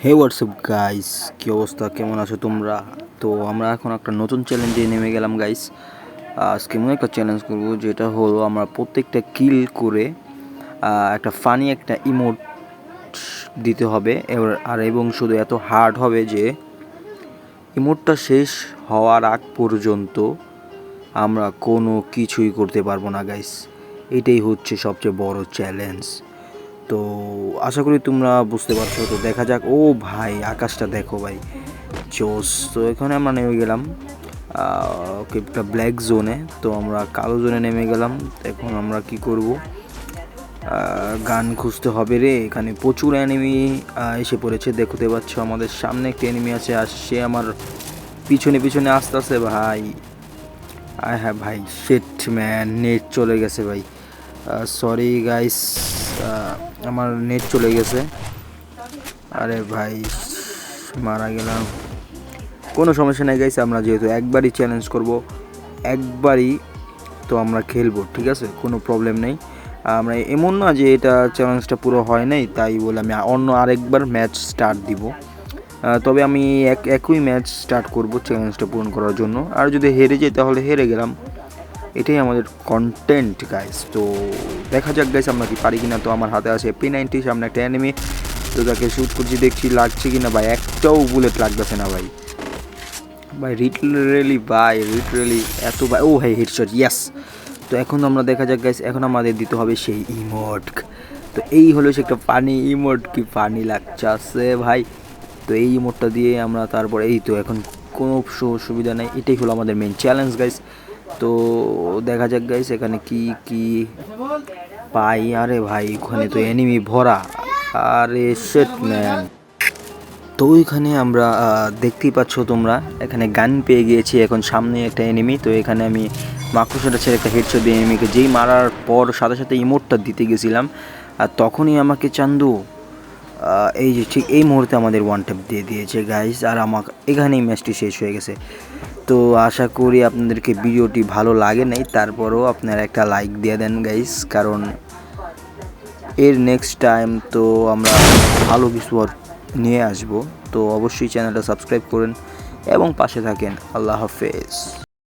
হে WhatsApp guys, কী অবস্থা, কেমন আছো তোমরা? তো আমরা এখন একটা নতুন চ্যালেঞ্জে নেমে গেলাম গাইস। আজকে এমন একটা চ্যালেঞ্জ করবো যেটা হলো আমরা প্রত্যেকটা কিল করে একটা ফানি একটা ইমোট দিতে হবে এবং শুধু এত হার্ড হবে যে ইমোটটা শেষ হওয়ার আগ পর্যন্ত আমরা কোনো কিছুই করতে পারবো না গাইস। এটাই হচ্ছে সবচেয়ে বড় চ্যালেঞ্জ। তো আশা করি তোমরা বুঝতে পারছো। তো দেখা যাক। ও ভাই, আকাশটা দেখো ভাই, জোস। তো এখানে আমরা নেমে গেলাম একটা ব্ল্যাক জোনে। তো আমরা কালো জোনে নেমে গেলাম। এখন আমরা কি করব, গান খুঁজতে হবে রে। এখানে প্রচুর অ্যানিমি এসে পড়েছে, দেখতে পাচ্ছ আমাদের সামনে একটা এনিমি আছে, আর সে আমার পিছনে পিছনে আসতে আসে ভাই। হ্যাঁ ভাই, শিট ম্যান, নেট চলে গেছে ভাই। সরি গাইস, আমার নেট চলে গেছে। আরে ভাই, মারা গেলাম। কোনো সমস্যা নেই গাইস, আমরা যেহেতু একবারই চ্যালেঞ্জ করব, একবারই তো আমরা খেলবো, ঠিক আছে, কোনো প্রবলেম নেই। আমরা এমন না যে এটা চ্যালেঞ্জটা পুরো হয় নাই তাই বলে আমি অন্য আরেকবার ম্যাচ স্টার্ট দিব। তবে আমি একই ম্যাচ স্টার্ট করব চ্যালেঞ্জটা পূরণ করার জন্য। আর যদি হেরে যাই তাহলে হেরে গেলাম, এটাই আমাদের কন্টেন্ট গাইস। তো দেখা যাক গাইস আমরা কি পারি কিনা। তো আমার হাতে আছে P90, সামনে একটা এনিমি। তো তাকে শ্যুট করছি, দেখছি লাগছে কিনা ভাই। একটাও বুলেট লাগতেছে না ভাই। লিটারেলি এত ভাই। ও ভাই, হেডশট, ইয়েস। তো এখন আমরা দেখা যাক গাইস, এখন আমাদের দিতে হবে সেই ইমোট। তো এই হলো সে একটা পানি ইমোট, কি পানি লাগছে ভাই। তো এই ইমোটটা দিয়ে আমরা তারপর এই তো এখন কোনো সুবিধা নেই, এটাই হলো আমাদের মেন চ্যালেঞ্জ গাইস। তো দেখা যাক গাইস এখানে কি কি পাই। আরে ভাই, ওখানে তো এনিমি ভরা। আরে শিট ম্যান। তো ওইখানে আমরা দেখতেই পাচ্ছ তোমরা, এখানে গান পেয়ে গিয়েছি। এখন সামনে একটা এনিমি। তো এখানে আমি মাকড়সাটা ছেড়ে একটা হেডশট দিয়ে এনিমিকে, যেই মারার পর সাথে সাথে ইমোটটা দিতে গেছিলাম, আর তখনই আমাকে চান্দু এই যে ঠিক এই মুহূর্তে আমাদের ওয়ান ট্যাপ দিয়ে দিয়েছে গাইস। আর আমার এখানেই ম্যাচটি শেষ হয়ে গেছে। তো আশা করি আপনাদেরকে ভিডিওটি ভালো লাগে নাই, তারপরও আপনারা একটা লাইক দিয়ে দেন গাইস, কারণ এর নেক্সট টাইম তো আমরা ভালো কিছু নিয়ে আসবো। তো অবশ্যই চ্যানেলটা সাবস্ক্রাইব করেন এবং পাশে থাকেন। আল্লাহ হাফেজ।